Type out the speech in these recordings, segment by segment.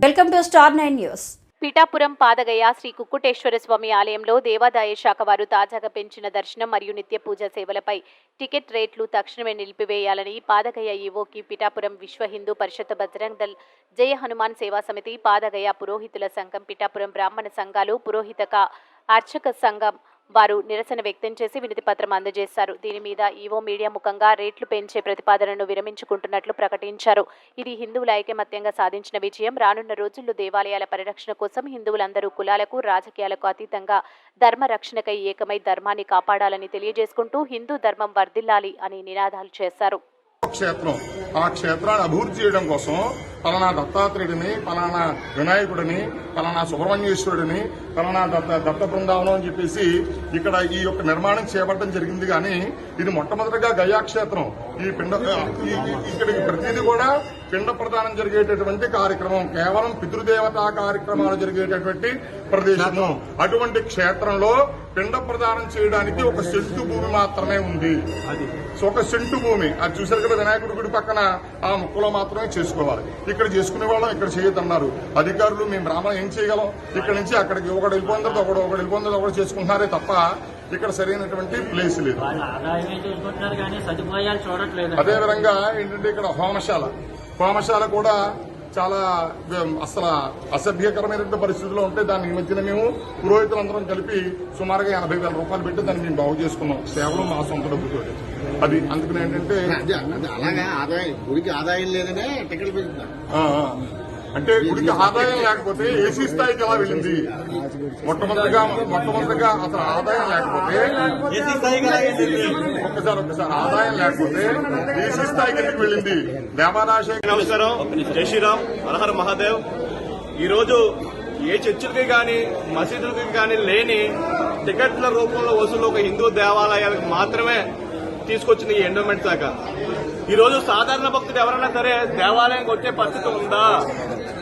Welcome to star 9 news. Pithapuram Padagaya Sri Kukkuteswara Swamy ఆలయంలో దేవాదాయ శాఖ వారు తాజాగా పెంచిన దర్శనం మరియు నిత్య పూజ సేవలపై టికెట్ రేట్లు తక్షణమే నిలిపివేయాలని పాదగయ ఈవోకి పిఠాపురం విశ్వ హిందూ పరిషత్ బజరంగ్ దళ్ జయ హనుమాన్ సేవా సమితి పాదగయ పురోహితుల సంఘం పిఠాపురం బ్రాహ్మణ సంఘాలు పురోహితక అర్చక సంఘం వారు నిరసన వ్యక్తం చేసి వినతి పత్రం అందజేశారు. దీని మీద ఈవో మీడియా ముఖంగా రేట్లు పెంచే ప్రతిపాదనను విరమించుకుంటున్నట్లు ప్రకటించారు. ఇది హిందువుల ఐకమత్యంగా సాధించిన విజయం. రానున్న రోజుల్లో దేవాలయాల పరిరక్షణ కోసం హిందువులందరూ కులాలకు రాజకీయాలకు అతీతంగా ధర్మ రక్షణకై ఏకమై ధర్మాన్ని కాపాడాలని తెలియజేసుకుంటూ హిందూ ధర్మం వర్ధిల్లాలి అని నినాదాలు చేశారు. క్షేత్రం ఆ క్షేత్రాన్ని అభివృద్ధి చేయడం కోసం పలానా దత్తాత్రేయుడిని, పలానా వినాయకుడిని, పలానా సుబ్రహ్మణ్యేశ్వరుడిని, పలానా దత్త బృందావనం అని చెప్పేసి ఇక్కడ ఈ యొక్క నిర్మాణం చేపట్టడం జరిగింది. కానీ ఇది మొట్టమొదటిగా గయాక్షేత్రం. ఇక్కడికి ప్రతిదీ కూడా పిండ ప్రదానం జరిగేటటువంటి కార్యక్రమం, కేవలం పితృదేవతా కార్యక్రమాలు జరిగేటటువంటి ప్రదేశము. అటువంటి క్షేత్రంలో పిండ ప్రదానం చేయడానికి ఒక సెంటు భూమి మాత్రమే ఉంది. ఒక సెంటు భూమి అది చూసారు కదా, వినాయకుడి గుడి పక్కన ఆ ముక్కలో మాత్రమే చేసుకోవాలి. ఇక్కడ చేసుకునే వాళ్ళం ఇక్కడ చేయొద్దన్నారు అధికారులు. మేము బ్రాహ్మణం ఏం చేయగలం? ఇక్కడ నుంచి అక్కడికి ఒకటి వెళ్ళిపోయిందో ఒకటి వెళ్ళిపోయిందో ఒకటి చేసుకుంటున్నారే తప్ప ఇక్కడ సరైనటువంటి ప్లేస్ లేదు. అదేవిధంగా ఏంటంటే ఇక్కడ హోమశాల కూడా చాలా అసలు అసభ్యకరమైనటువంటి పరిస్థితుల్లో ఉంటే దాన్ని ఈ మధ్యన మేము పురోహితులందరం కలిపి సుమారుగా 80,000 రూపాయలు పెట్టి దాన్ని మేము బాగు చేసుకున్నాం. సేవలు మా సొంత డబ్బుతో. అది అందుకని ఏంటంటే అలాగా ఆదాయం గుడికి ఆదాయం లేదనే టికెట్ పెంచుతారు. అంటే గుడికి ఆదాయం లేకపోతే ఏసీ స్థాయికి ఎలా వెళ్ళింది? మొట్టమొదటిగా అసలు ఆదాయం లేకపోతే ఒక్కసారి ఆదాయం లేకపోతే ఏసీ స్థాయికి ఎందుకు వెళ్ళింది? దేవాదాయ. నమస్కారం, జై శ్రీరామ్, హరహర మహాదేవ్. ఈరోజు ఏ చర్చిలకి కానీ మసీదులకి కానీ లేని టికెట్ల రూపంలో వసూలు ఒక హిందూ దేవాలయాలకు మాత్రమే తీసుకొచ్చింది ఈ ఎండోమెంట్ శాఖ. ఈ రోజు సాధారణ భక్తుడు ఎవరైనా సరే దేవాలయానికి వచ్చే పరిస్థితి ఉందా?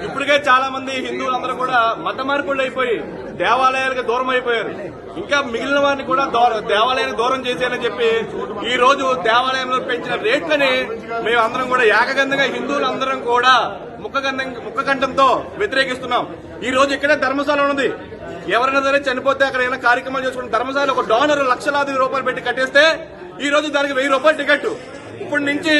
ఇప్పటికే చాలా మంది హిందువులందరూ కూడా మత మార్పులు అయిపోయి దేవాలయాలకు దూరం అయిపోయారు. ఇంకా మిగిలిన వారిని కూడా దేవాలయానికి దూరం చేసేయాలని చెప్పి ఈ రోజు దేవాలయంలో పెంచిన రేట్లని మేము అందరం కూడా ఏకగంధంగా హిందువులందరం కూడా ముక్కకంఠంతో వ్యతిరేకిస్తున్నాం. ఈ రోజు ఇక్కడే ధర్మశాల ఉంది. ఎవరైనా సరే చనిపోతే అక్కడ ఏమైనా కార్యక్రమాలు చేసుకుని ధర్మశాల ఒక డోనర్ లక్షలాది రూపాయలు పెట్టి కట్టేస్తే ఈ రోజు దానికి 1000 రూపాయలు టికెట్. ఇప్పటి నుంచి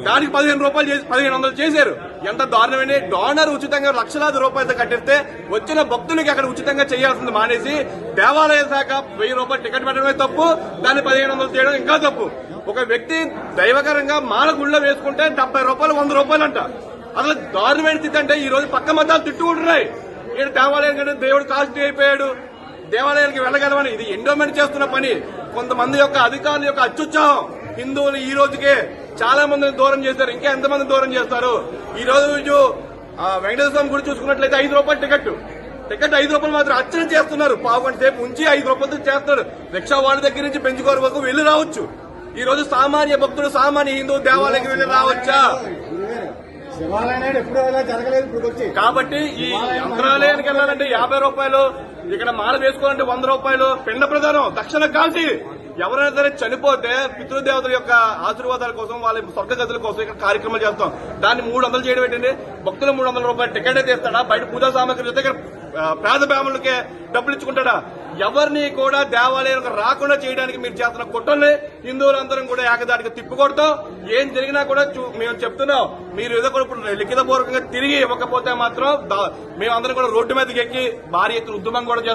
దానికి 1500 చేశారు. ఎంత దారుణమైన డోనర్ ఉచితంగా లక్షలాది రూపాయలతో కట్టిస్తే వచ్చిన భక్తులకి అక్కడ ఉచితంగా చేయాల్సింది మానేసి దేవాలయ శాఖ 1000 రూపాయలు టికెట్ పెట్టడమే తప్పు, దాన్ని 1500 చేయడం ఇంకా తప్పు. ఒక వ్యక్తి దైవకరంగా మాల గుళ్ళో వేసుకుంటే 70 రూపాయలు 100 రూపాయలు అంట. అసలు దారుణమైన స్థితి. అంటే ఈ రోజు పక్క మతాలు తిట్టుకుంటున్నాయి. ఇక్కడ దేవాలయం కంటే దేవుడు కాస్ట్లీ అయిపోయాడు, దేవాలయానికి వెళ్ళగలమని. ఇది ఎండోమెంట్ చేస్తున్న పని. కొంతమంది యొక్క అధికారుల యొక్క అత్యుత్సాహం హిందువులు ఈ రోజుకే చాలా మందిని దూరం చేశారు. ఇంకా ఎంతమంది దూరం చేస్తారు? ఈ రోజు వెంకటేశ్వర స్వామి గుడి చూసుకున్నట్లయితే 5 రూపాయలు టికెట్ 5 రూపాయలు మాత్రం అర్చన చేస్తున్నారు. పావుగంట సేపు ఉంచి 5 రూపాయలతో చేస్తున్నారు. రిక్షా వాళ్ళ దగ్గర నుంచి పెంచుకోరు వరకు వెళ్లి రావచ్చు. ఈ రోజు సామాన్య భక్తులు సామాన్య హిందూ దేవాలయానికి వెళ్లి రావచ్చా? కాబట్టి ఈ మంత్రాలయానికి వెళ్ళాలంటే 50 రూపాయలు, ఇక్కడ మాల వేసుకోవాలంటే 100 రూపాయలు. పిండ ప్రదానం దక్షిణ కాల్సి ఎవరైనా సరే చనిపోతే పితృదేవతల యొక్క ఆశీర్వాదాల కోసం, వాళ్ళ స్వర్గగతుల కోసం ఇక్కడ కార్యక్రమాలు చేస్తాం. దాన్ని 300 చేయడం ఏంటంటే భక్తులు 300 రూపాయలు టికెట్ అయితే ఇస్తాడా? బయట పూజా సామాగ్రి అయితే ఇక్కడ పేద బ్రాహ్మణులకే డబ్బులు ఇచ్చుకుంటాడా? ఎవరిని కూడా దేవాలయానికి రాకుండా చేయడానికి మీరు చేస్తున్న కుట్రల్ని హిందువులందరం కూడా ఏకదాటిగా తిప్పికొడతాం. ఏం జరిగినా కూడా మేము చెప్తున్నాం, మీరు ఏదో కూడా లిఖితపూర్వకంగా తిరిగి ఇవ్వకపోతే మాత్రం మేమందరం కూడా రోడ్డు మీదకి ఎక్కి భారీ ఎత్తున ఉద్యమం కూడా చేస్తాం.